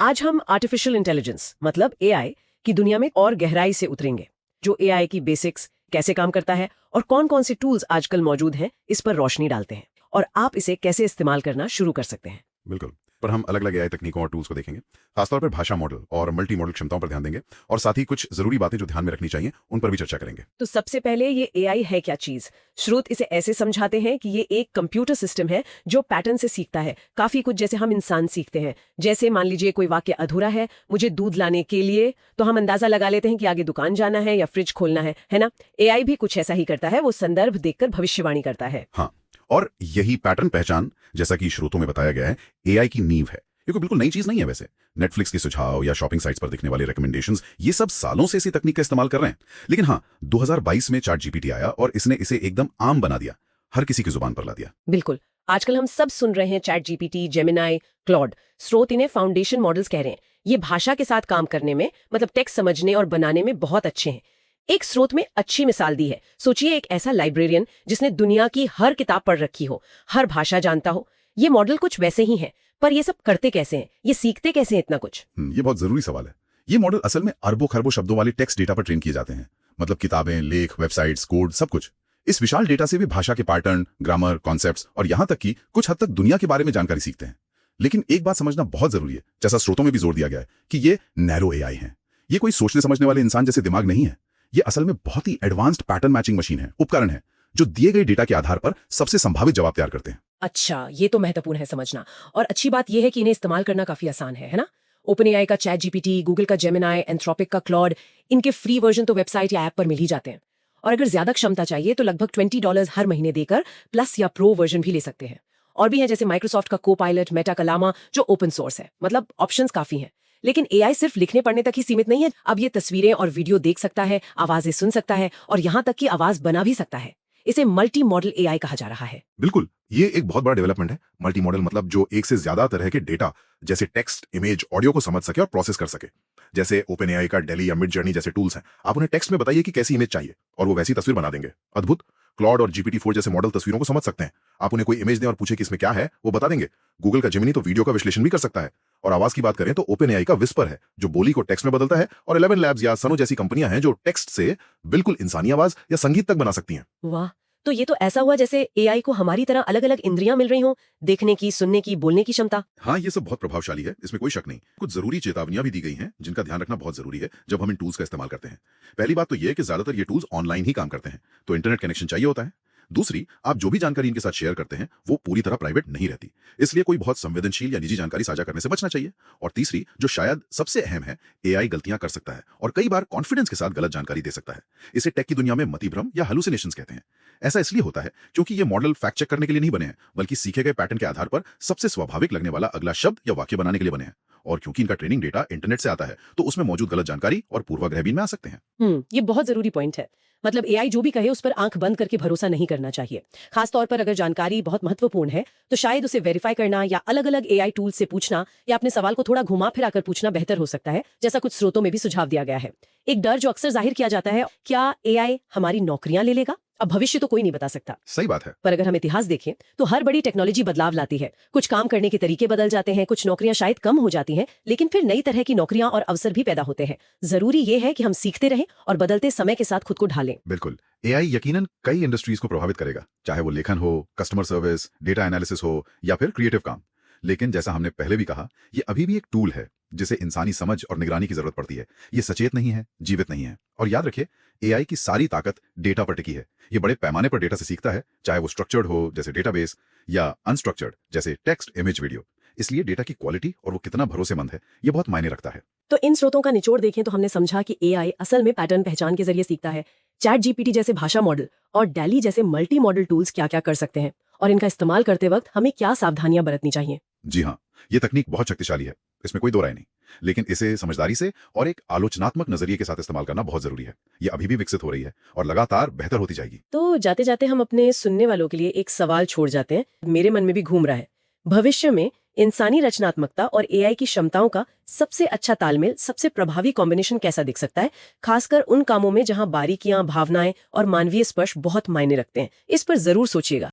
आज हम artificial intelligence मतलब एआई की दुनिया में और गहराई से उतरेंगे, जो एआई की बेसिक्स, कैसे काम करता है और कौन कौन से टूल्स आजकल मौजूद हैं, इस पर रोशनी डालते हैं और आप इसे कैसे इस्तेमाल करना शुरू कर सकते हैं। बिल्कुल। पर हम अलग अलग एआई तकनीकों और टूल्स को देखेंगे, खासतौर पर भाषा मॉडल और मल्टी मॉडल क्षमताओं पर ध्यान देंगे और साथ ही कुछ जरूरी बातें जो ध्यान में रखनी चाहिए उन पर भी चर्चा करेंगे। तो सबसे पहले ये एआई है क्या चीज। स्रोत इसे ऐसे समझाते हैं कि ये एक कंप्यूटर सिस्टम है जो पैटर्न से सीखता है, काफी कुछ जैसे हम इंसान सीखते हैं। जैसे मान लीजिए कोई वाक्य अधूरा है, मुझे दूध लाने के लिए, तो हम अंदाजा लगा लेते हैं कि आगे दुकान जाना है या फ्रिज खोलना है ना। एआई भी कुछ ऐसा ही करता है, वो संदर्भ देखकर भविष्यवाणी करता है। हाँ, और यही पैटर्न पहचान, जैसा कि स्रोतों में बताया गया है, एआई की नींव है। ये कोई बिल्कुल नई चीज नहीं है। वैसे नेटफ्लिक्स के सुझाव या शॉपिंग साइट्स पर दिखने वाले रिकमेंडेशंस, ये सब सालों से इसी तकनीक का इस्तेमाल कर रहे हैं। लेकिन हाँ, 2022 में चैट जीपीटी आया और इसने इसे एकदम आम बना दिया, हर किसी की जुबान पर ला दिया। बिल्कुल, आजकल हम सब सुन रहे हैं चैट जीपीटी, जेमिनाई, क्लॉड। स्रोत इन्हें फाउंडेशन मॉडल्स कह रहे हैं। ये भाषा के साथ काम करने में, मतलब टेक्स्ट समझने और बनाने में बहुत अच्छे हैं। एक स्रोत में अच्छी मिसाल दी है। सोचिए एक ऐसा लाइब्रेरियन जिसने दुनिया की हर किताब पढ़ रखी हो, हर भाषा जानता हो। ये मॉडल कुछ वैसे ही हैं, पर ये सब करते कैसे हैं, ये सीखते कैसे हैं इतना कुछ। ये बहुत जरूरी सवाल है। ये मॉडल असल में अरबों खरबों शब्दों वाले टेक्स्ट डेटा पर ट्रेन किए जाते हैं, मतलब किताबें, लेख, वेबसाइट्स, कोड, सब कुछ। इस विशाल डेटा से वे भाषा के पैटर्न, ग्रामर, कॉन्सेप्ट्स और यहां तक कि कुछ हद तक दुनिया के बारे में जानकारी सीखते हैं। लेकिन एक बात समझना बहुत जरूरी है, जैसा स्रोतों में भी जोर दिया गया है, कि ये नैरो एआई है। ये कोई सोचने समझने वाले इंसान जैसे दिमाग नहीं है। ये असल में बहुत ही एडवांस्ड पैटर्न मैचिंग मशीन है, उपकरण है, जो दिए गए डेटा के आधार पर सबसे संभावित जवाब तैयार करते हैं। अच्छा, ये तो महत्वपूर्ण है समझना। और अच्छी बात यह है कि इन्हें इस्तेमाल करना काफी आसान है ना। ओपन एआई का चैट जीपीटी, गूगल का जेमिनाई, एंथ्रोपिक का क्लॉड, इनके फ्री वर्जन तो वेबसाइट या ऐप पर मिल ही जाते हैं। और अगर ज्यादा क्षमता चाहिए तो लगभग $20 हर महीने देकर प्लस या प्रो वर्जन भी ले सकते हैं। और भी है जैसे माइक्रोसॉफ्ट का कोपायलट, मेटा का लामा, जो ओपन सोर्स है, मतलब ऑप्शंस काफी हैं। लेकिन एआई सिर्फ लिखने पढ़ने तक ही सीमित नहीं है। अब ये तस्वीरें और वीडियो देख सकता है, आवाजें सुन सकता है और यहाँ तक कि आवाज बना भी सकता है। इसे मल्टी मॉडल एआई कहा जा रहा है। बिल्कुल, ये एक बहुत बड़ा डेवलपमेंट है। मल्टी मॉडल मतलब जो एक से ज्यादा तरह के डेटा, जैसे टेक्स्ट, इमेज, ऑडियो को समझ सके और प्रोसेस कर सके। जैसे ओपन एआई का डेली या मिड जर्नी जैसे टूल्स हैं, आप उन्हें टेक्स्ट में बताइए कि कैसी इमेज चाहिए और वो वैसी तस्वीर बना देंगे। अद्भुत। क्लॉड और GPT-4 जैसे मॉडल तस्वीरों को समझ सकते हैं। आप उन्हें कोई इमेज दें और पूछे कि इसमें क्या है, वो बता देंगे। गूगल का जेमिनी तो वीडियो का विश्लेषण भी कर सकता है। और आवाज की बात करें तो ओपन एआई का विस्पर है, जो बोली को टेक्स्ट में बदलता है। और 11 लैब्स या सनो जैसी कंपनियां हैं जो टेक्स्ट से बिल्कुल इंसानी आवाज या संगीत तक बना सकती हैं। वाह, तो ये तो ऐसा हुआ जैसे एआई को हमारी तरह अलग अलग इंद्रियां मिल रही हों, देखने की, सुनने की, बोलने की क्षमता। हाँ, ये सब बहुत प्रभावशाली है, इसमें कोई शक नहीं। कुछ जरूरी चेतावनियां भी दी गई हैं जिनका ध्यान रखना बहुत जरूरी है जब हम इन टूल्स का इस्तेमाल करते हैं। पहली बात तो ये है कि ज्यादातर ये टूल्स ऑनलाइन ही काम करते हैं, तो इंटरनेट कनेक्शन चाहिए होता है। दूसरी, आप जो भी जानकारी इनके साथ शेयर करते हैं वो पूरी तरह प्राइवेट नहीं रहती, इसलिए कोई बहुत संवेदनशील या निजी जानकारी साझा करने से बचना चाहिए। और तीसरी, जो शायद सबसे अहम है, एआई गलतियां कर सकता है और कई बार कॉन्फिडेंस के साथ गलत जानकारी दे सकता है। इसे टेक की दुनिया में मतिभ्रम या हैलुसिनेशंस कहते हैं। ऐसा इसलिए होता है क्योंकि ये मॉडल फैक्ट चेक करने के लिए नहीं बने हैं, बल्कि सीखे गए पैटर्न के आधार पर सबसे स्वाभाविक लगने वाला अगला शब्द या वाक्य बनाने के लिए बने हैं। और क्योंकि इनका ट्रेनिंग डेटा इंटरनेट से आता है, तो उसमें मौजूद गलत जानकारी और पूर्वाग्रह भी इनमें आ सकते हैं। ये बहुत जरूरी पॉइंट है। मतलब एआई जो भी कहे उस पर आंख बंद करके भरोसा नहीं करना चाहिए। खासतौर पर अगर जानकारी बहुत महत्वपूर्ण है तो शायद उसे वेरीफाई करना या अलग अलग एआई टूल से पूछना या अपने सवाल को थोड़ा घुमा फिरा कर पूछना बेहतर हो सकता है, जैसा कुछ स्रोतों में भी सुझाव दिया गया है। एक डर जो अक्सर जाहिर किया जाता है, क्या एआई हमारी नौकरियां ले लेगा। अब भविष्य तो कोई नहीं बता सकता। सही बात है। पर अगर हम इतिहास देखें तो हर बड़ी टेक्नोलॉजी बदलाव लाती है। कुछ काम करने के तरीके बदल जाते हैं, कुछ नौकरियां शायद कम हो जाती हैं, लेकिन फिर नई तरह की नौकरियां और अवसर भी पैदा होते हैं। जरूरी ये है कि हम सीखते रहें और बदलते समय के साथ खुद को ढालें। बिल्कुल, एआई यकीनन कई इंडस्ट्रीज को प्रभावित करेगा, चाहे वो लेखन हो, कस्टमर सर्विस, डेटा एनालिसिस हो या फिर क्रिएटिव काम। लेकिन जैसा हमने पहले भी कहा, ये अभी भी एक टूल है जिसे इंसानी समझ और निगरानी की जरूरत पड़ती है। ये सचेत नहीं है, जीवित नहीं है। और याद रखिए, एआई की सारी ताकत डेटा पर टिकी है। ये बड़े पैमाने पर डेटा से सीखता है, चाहे वो स्ट्रक्चर्ड हो जैसे डेटाबेस या अनस्ट्रक्चर्ड जैसे टेक्स्ट, इमेज, वीडियो। इसलिए डेटा की क्वालिटी और वो कितना भरोसेमंद है, ये बहुत मायने रखता है। तो इन स्रोतों का निचोड़ देखें तो हमने समझा कि एआई असल में पैटर्न पहचान के जरिए सीखता है। चैट जीपीटी जैसे भाषा मॉडल और डैली जैसे मल्टी मॉडल टूल्स क्या क्या कर सकते हैं और इनका इस्तेमाल करते वक्त हमें क्या सावधानियां बरतनी चाहिए। जी हाँ, ये तकनीक बहुत शक्तिशाली है, इसमें कोई दो राय नहीं। लेकिन इसे समझदारी से और एक आलोचनात्मक नजरिए के साथ इस्तेमाल करना बहुत जरूरी है। ये अभी भी विकसित हो रही है और लगातार बेहतर होती जाएगी। तो जाते जाते हम अपने सुनने वालों के लिए एक सवाल छोड़ जाते हैं, मेरे मन में भी घूम रहा है। भविष्य में इंसानी रचनात्मकता और एआई की क्षमताओं का सबसे अच्छा तालमेल, सबसे प्रभावी कॉम्बिनेशन कैसा दिख सकता है, खासकर उन कामों में जहां बारीकियां, भावनाएं और मानवीय स्पर्श बहुत मायने रखते हैं। इस पर जरूर सोचिएगा।